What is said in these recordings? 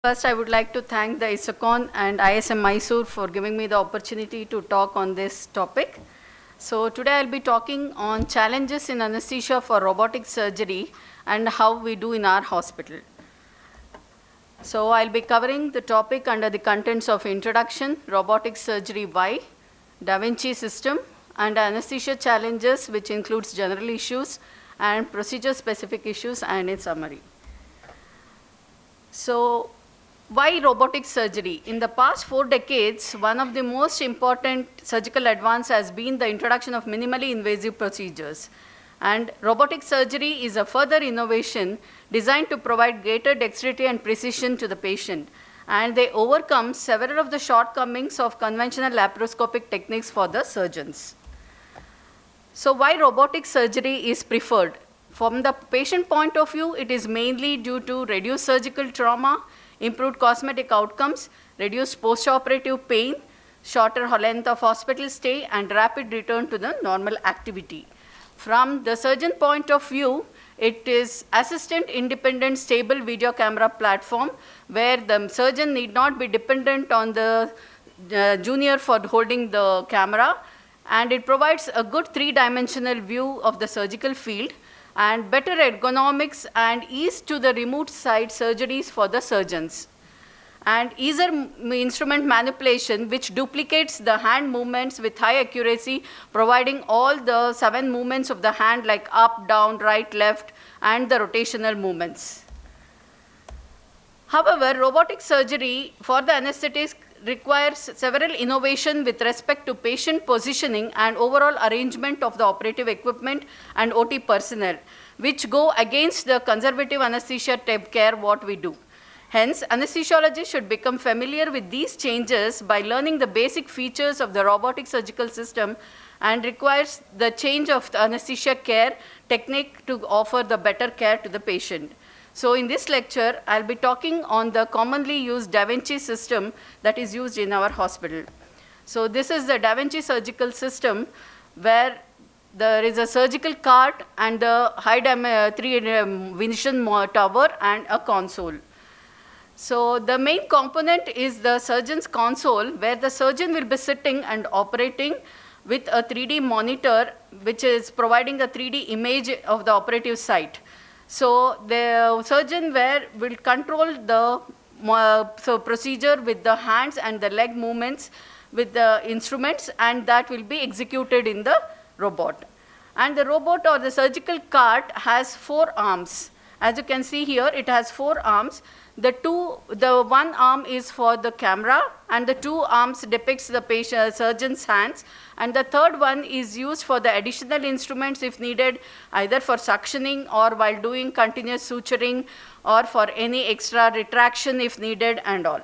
First, I would like to thank the SZISACON and ISM Mysore for giving me the opportunity to talk on this topic. So today I'll be talking on challenges in anesthesia for robotic surgery and how we do in our hospital. So I'll be covering the topic under the contents of introduction, robotic surgery why, Da Vinci system, and anesthesia challenges, which includes general issues and procedure specific issues, and in summary. So why robotic surgery? In the past 4 decades, one of the most important surgical advance has been the introduction of minimally invasive procedures. And robotic surgery is a further innovation designed to provide greater dexterity and precision to the patient. And they overcome several of the shortcomings of conventional laparoscopic techniques for the surgeons. So why robotic surgery is preferred? From the patient point of view, it is mainly due to reduced surgical trauma, improved cosmetic outcomes, reduced post-operative pain, shorter length of hospital stay, and rapid return to the normal activity. From the surgeon point of view, it is assistant independent stable video camera platform where the surgeon need not be dependent on the junior for holding the camera, and it provides a good 3-dimensional view of the surgical field and better ergonomics and ease to the remote site surgeries for the surgeons. And easier instrument manipulation, which duplicates the hand movements with high accuracy, providing all the 7 movements of the hand like up, down, right, left, and the rotational movements. However, robotic surgery for the anesthetist requires several innovation with respect to patient positioning and overall arrangement of the operative equipment and OT personnel, which go against the conservative anesthesia type care what we do. Hence, anesthesiologists should become familiar with these changes by learning the basic features of the robotic surgical system and requires the change of the anesthesia care technique to offer the better care to the patient. So in this lecture, I'll be talking on the commonly used Da Vinci system that is used in our hospital. So this is the Da Vinci surgical system where there is a surgical cart and the high 3-vision tower and a console. So the main component is the surgeon's console where the surgeon will be sitting and operating with a 3D monitor which is providing a 3D image of the operative site. So the surgeon will control the procedure with the hands and the leg movements with the instruments, and that will be executed in the robot. And the robot or the surgical cart has 4 arms. As you can see here, it has 4 arms. The one arm is for the camera, and the 2 arms depicts the surgeon's hands, and the 3rd one is used for the additional instruments if needed, either for suctioning or while doing continuous suturing or for any extra retraction if needed and all.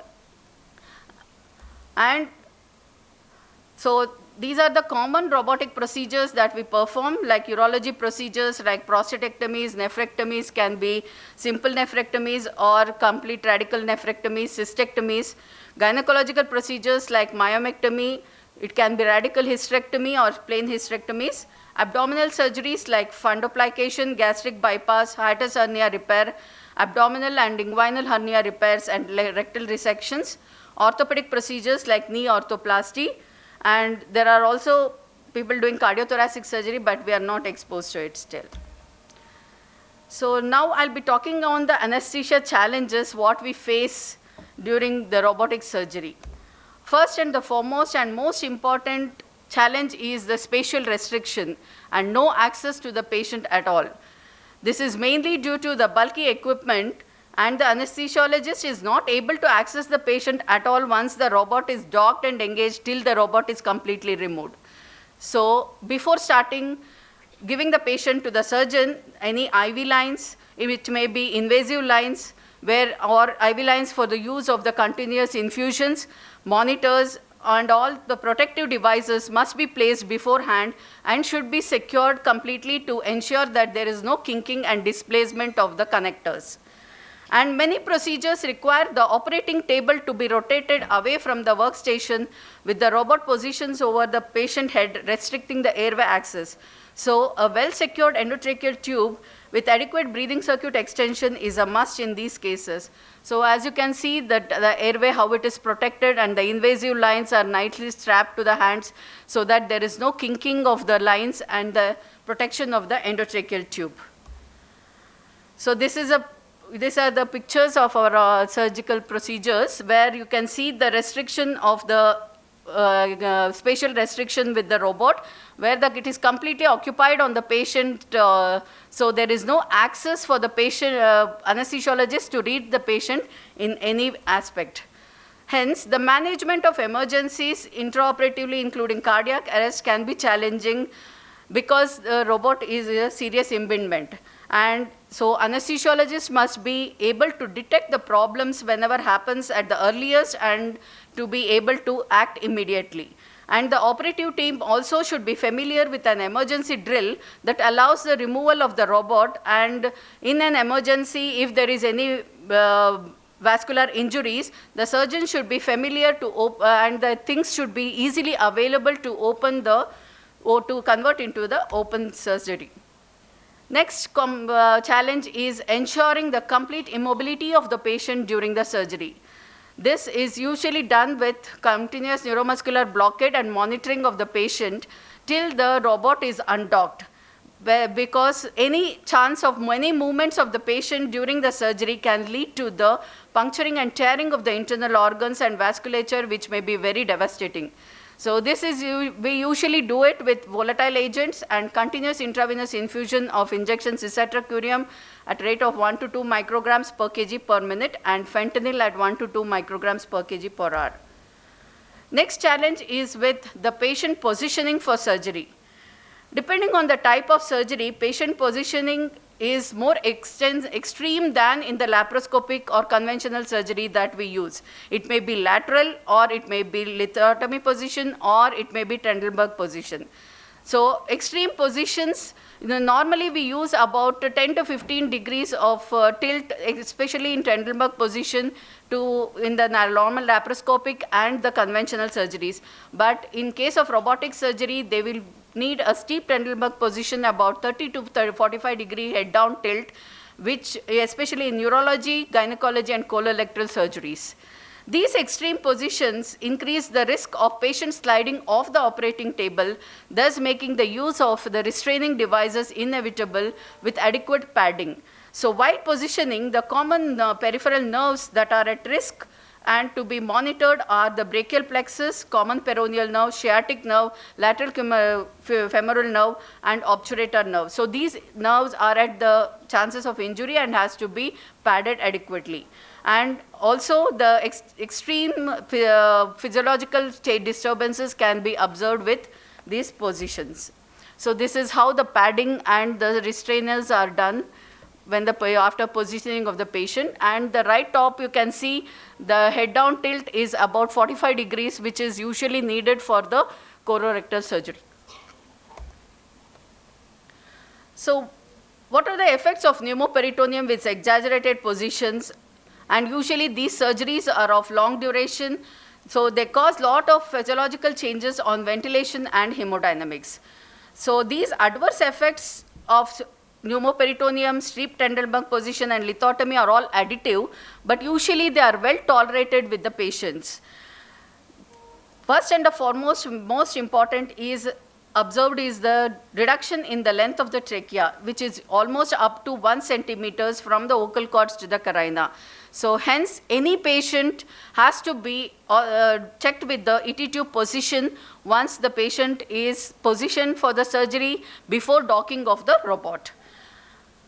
And so these are the common robotic procedures that we perform, like urology procedures like prostatectomies, nephrectomies can be simple nephrectomies or complete radical nephrectomies, cystectomies. Gynecological procedures like myomectomy, it can be radical hysterectomy or plain hysterectomies. Abdominal surgeries like fundoplication, gastric bypass, hiatus hernia repair, abdominal and inguinal hernia repairs and rectal resections. Orthopedic procedures like knee orthoplasty. And there are also people doing cardiothoracic surgery, but we are not exposed to it still. So now I'll be talking on the anesthesia challenges, what we face during the robotic surgery. First and the foremost and most important challenge is the spatial restriction and no access to the patient at all. This is mainly due to the bulky equipment, and the anesthesiologist is not able to access the patient at all once the robot is docked and engaged till the robot is completely removed. So before starting giving the patient to the surgeon, any IV lines, which may be invasive lines, or IV lines for the use of the continuous infusions, monitors, and all the protective devices must be placed beforehand and should be secured completely to ensure that there is no kinking and displacement of the connectors. And many procedures require the operating table to be rotated away from the workstation with the robot positions over the patient head restricting the airway access. So a well-secured endotracheal tube with adequate breathing circuit extension is a must in these cases. So as you can see that the airway, how it is protected, and the invasive lines are nicely strapped to the hands so that there is no kinking of the lines and the protection of the endotracheal tube. So these are the pictures of our surgical procedures where you can see the restriction of the spatial restriction with the robot, where it is completely occupied on the patient, so there is no access for the patient anesthesiologist to read the patient in any aspect. Hence, the management of emergencies intraoperatively, including cardiac arrest, can be challenging because the robot is a serious imbedment. And so anesthesiologists must be able to detect the problems whenever happens at the earliest and to be able to act immediately. And the operative team also should be familiar with an emergency drill that allows the removal of the robot, and in an emergency, if there is any vascular injuries, the surgeon should be familiar to and the things should be easily available to open the or to convert into the open surgery. Next challenge is ensuring the complete immobility of the patient during the surgery. This is usually done with continuous neuromuscular blockade and monitoring of the patient till the robot is undocked, because any chance of many movements of the patient during the surgery can lead to the puncturing and tearing of the internal organs and vasculature, which may be very devastating. So this is, we usually do it with volatile agents and continuous intravenous infusion of injection cisatracurium at rate of 1 to 2 micrograms per kg per minute and fentanyl at 1 to 2 micrograms per kg per hour. Next challenge is with the patient positioning for surgery. Depending on the type of surgery, patient positioning is more extreme than in the laparoscopic or conventional surgery that we use. It may be lateral, or it may be lithotomy position, or it may be Trendelenburg position. So extreme positions, normally we use about 10 to 15 degrees of tilt, especially in Trendelenburg position in the normal laparoscopic and the conventional surgeries. But in case of robotic surgery, they will need a steep Trendelenburg position, about 30 to 45 degree head down tilt, which especially in neurology, gynecology and colorectal surgeries. These extreme positions increase the risk of patient sliding off the operating table, thus making the use of the restraining devices inevitable with adequate padding. So while positioning, the common peripheral nerves that are at risk and to be monitored are the brachial plexus, common peroneal nerve, sciatic nerve, lateral femoral nerve, and obturator nerve. So these nerves are at the chances of injury and has to be padded adequately. And also the extreme physiological state disturbances can be observed with these positions. So this is how the padding and the restrainers are done when after positioning of the patient. And the right top, you can see the head down tilt is about 45 degrees, which is usually needed for the colorectal surgery. So what are the effects of pneumoperitoneum with exaggerated positions? And usually these surgeries are of long duration, so they cause lot of physiological changes on ventilation and hemodynamics. So these adverse effects of pneumoperitoneum, steep Trendelenburg position and lithotomy are all additive, but usually they are well tolerated with the patients. First and the foremost, most important is observed is the reduction in the length of the trachea, which is almost up to 1 centimeters from the vocal cords to the carina. So hence, any patient has to be checked with the ET tube position once the patient is positioned for the surgery before docking of the robot.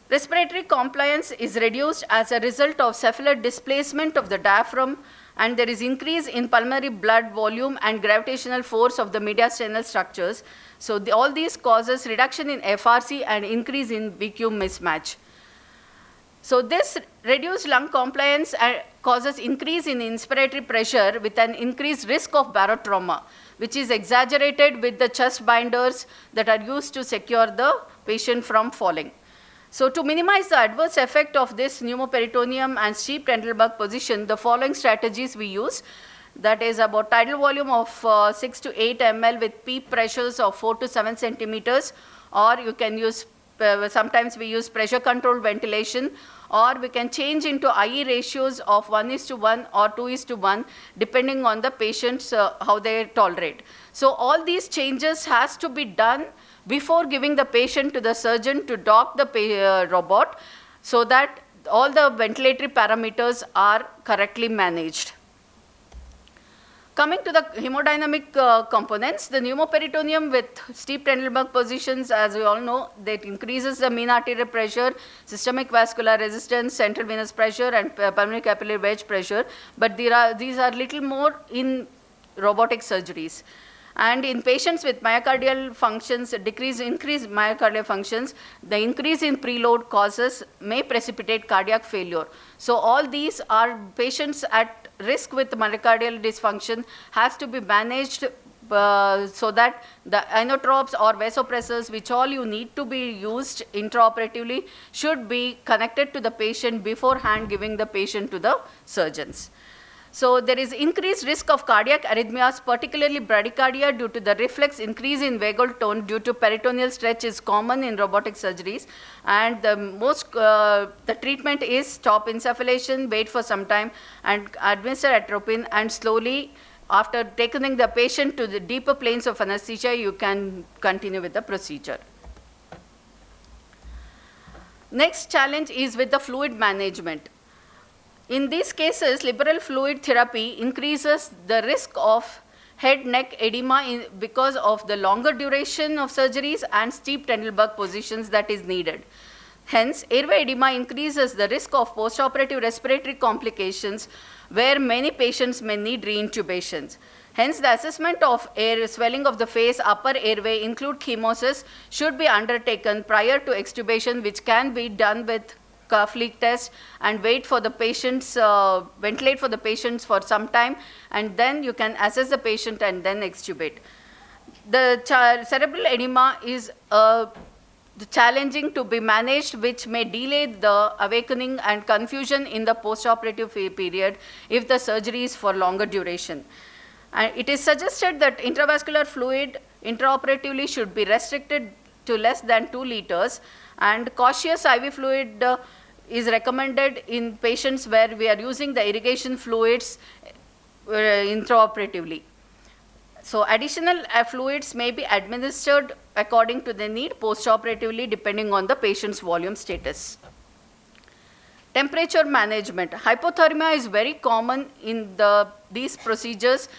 Respiratory compliance is reduced as a result of cephalad displacement of the diaphragm, and there is increase in pulmonary blood volume and gravitational force of the mediastinal structures. So all these causes reduction in FRC and increase in VQ mismatch. So this reduced lung compliance causes increase in inspiratory pressure with an increased risk of barotrauma, which is exaggerated with the chest binders that are used to secure the patient from falling. So to minimize the adverse effect of this pneumoperitoneum and steep Trendelenburg position, the following strategies we use. That is about tidal volume of 6 to 8 ml with PEEP pressures of 4 to 7 centimeters, or you can use sometimes we use pressure controlled ventilation, or we can change into IE ratios of 1:1 or 2:1 depending on the patients how they tolerate. So all these changes has to be done before giving the patient to the surgeon to dock the robot, so that all the ventilatory parameters are correctly managed. Coming to the hemodynamic components, the pneumoperitoneum with steep Trendelenburg positions, as we all know, that increases the mean arterial pressure, systemic vascular resistance, central venous pressure, and pulmonary capillary wedge pressure. But these are little more in robotic surgeries. And in patients with myocardial functions, increased myocardial functions, the increase in preload causes may precipitate cardiac failure. So all these are patients at risk with myocardial dysfunction has to be managed so that the inotropes or vasopressors, which all you need to be used intraoperatively, should be connected to the patient beforehand giving the patient to the surgeons. So there is increased risk of cardiac arrhythmias, particularly bradycardia, due to the reflex increase in vagal tone due to peritoneal stretch is common in robotic surgeries. And the treatment is stop insufflation, wait for some time, and administer atropine, and slowly after taking the patient to the deeper planes of anesthesia, you can continue with the procedure. Next challenge is with the fluid management. In these cases, liberal fluid therapy increases the risk of head neck edema because of the longer duration of surgeries and steep Trendelenburg positions that is needed. Hence, airway edema increases the risk of postoperative respiratory complications where many patients may need reintubations. Hence, the assessment of swelling of the face, upper airway, include chemosis, should be undertaken prior to extubation, which can be done with cuff leak test, and wait for the patients, ventilate for the patients for some time, and then you can assess the patient and then extubate. The cerebral edema is challenging to be managed, which may delay the awakening and confusion in the postoperative period if the surgery is for longer duration. And it is suggested that intravascular fluid intraoperatively should be restricted to less than 2 liters, and cautious IV fluid is recommended in patients where we are using the irrigation fluids intraoperatively. So additional fluids may be administered according to the need postoperatively depending on the patient's volume status. Temperature management. Hypothermia is very common in these procedures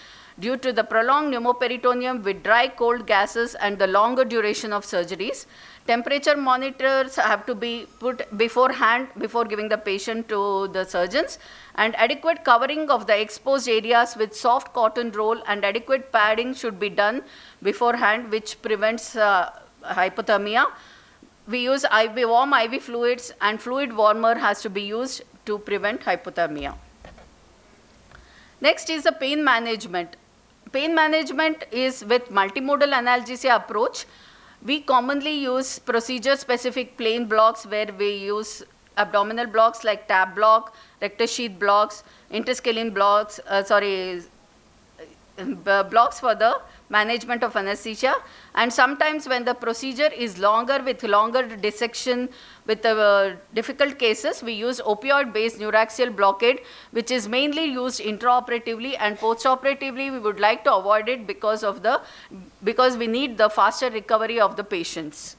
due to the prolonged pneumoperitoneum with dry cold gases and the longer duration of surgeries. Temperature monitors have to be put beforehand before giving the patient to the surgeons, and adequate covering of the exposed areas with soft cotton roll and adequate padding should be done beforehand, which prevents hypothermia. We use warm IV fluids, and fluid warmer has to be used to prevent hypothermia. Next is the pain management. Pain management is with multimodal analgesia approach. We commonly use procedure-specific plain blocks where we use abdominal blocks like tab block, rectus sheath blocks, interscalene blocks, blocks for the management of anesthesia. And sometimes when the procedure is longer with longer dissection with the difficult cases, we use opioid-based neuraxial blockade, which is mainly used intraoperatively, and postoperatively we would like to avoid it because we need the faster recovery of the patients.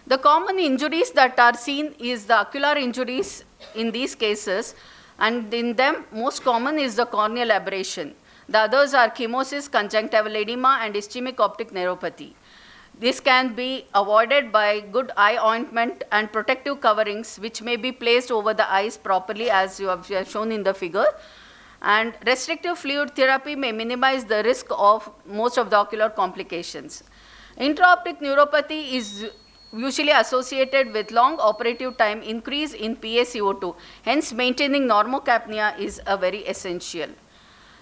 The common injuries that are seen is the ocular injuries in these cases, and in them most common is the corneal aberration. The others are chemosis, conjunctival edema, and ischemic optic neuropathy. This can be avoided by good eye ointment and protective coverings, which may be placed over the eyes properly, as you have shown in the figure. And restrictive fluid therapy may minimize the risk of most of the ocular complications. Intraoptic neuropathy is usually associated with long operative time, increase in PaCO2. Hence, maintaining normocapnia is very essential.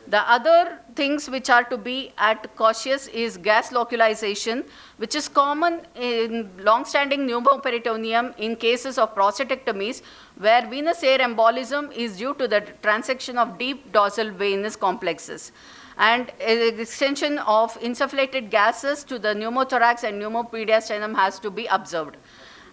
The other things which are to be cautious is gas localization, which is common in long-standing pneumoperitoneum in cases of prostatectomies, where venous air embolism is due to the transection of deep dorsal venous complexes. and extension of insufflated gases to the pneumothorax and pneumomediastinum has to be observed.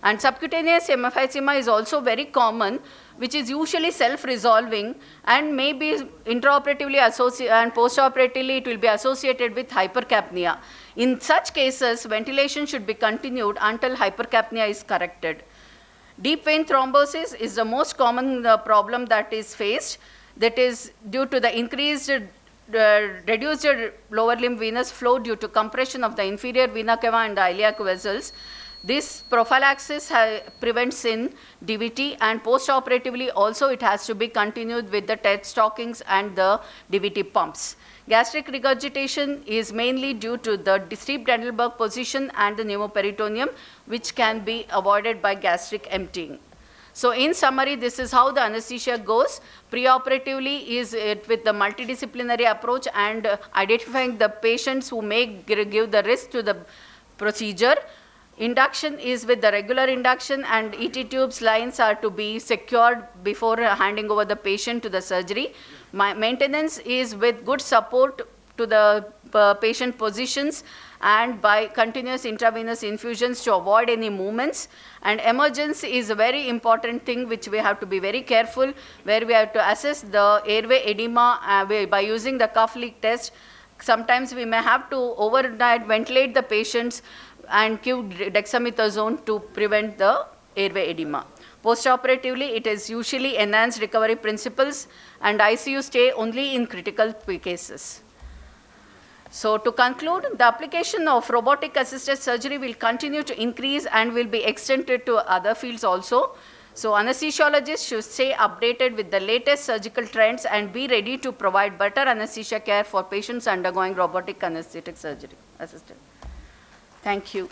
And subcutaneous emphysema is also very common, which is usually self-resolving and may be intraoperatively associated, and postoperatively it will be associated with hypercapnia. In such cases, ventilation should be continued until hypercapnia is corrected. Deep vein thrombosis is the most common problem that is faced. That is due to the increased reduced lower limb venous flow due to compression of the inferior vena cava and the iliac vessels. This prophylaxis prevents in DVT, and postoperatively also it has to be continued with the TED stockings and the DVT pumps. Gastric regurgitation is mainly due to the steep Dendelberg position and the pneumoperitoneum, which can be avoided by gastric emptying. So in summary, this is how the anesthesia goes. Preoperatively is with the multidisciplinary approach and identifying the patients who may give the risk to the procedure. Induction is with the regular induction, and ET tubes lines are to be secured before handing over the patient to the surgery. Maintenance is with good support to the patient positions and by continuous intravenous infusions to avoid any movements. And emergence is a very important thing which we have to be very careful, where we have to assess the airway edema by using the cuff leak test. Sometimes we may have to overnight ventilate the patients and give dexamethasone to prevent the airway edema. Postoperatively, it is usually enhanced recovery principles, and ICU stay only in critical cases. So to conclude, the application of robotic assisted surgery will continue to increase and will be extended to other fields also. So anesthesiologists should stay updated with the latest surgical trends and be ready to provide better anesthesia care for patients undergoing robotic anesthetic surgery assisted. Thank you.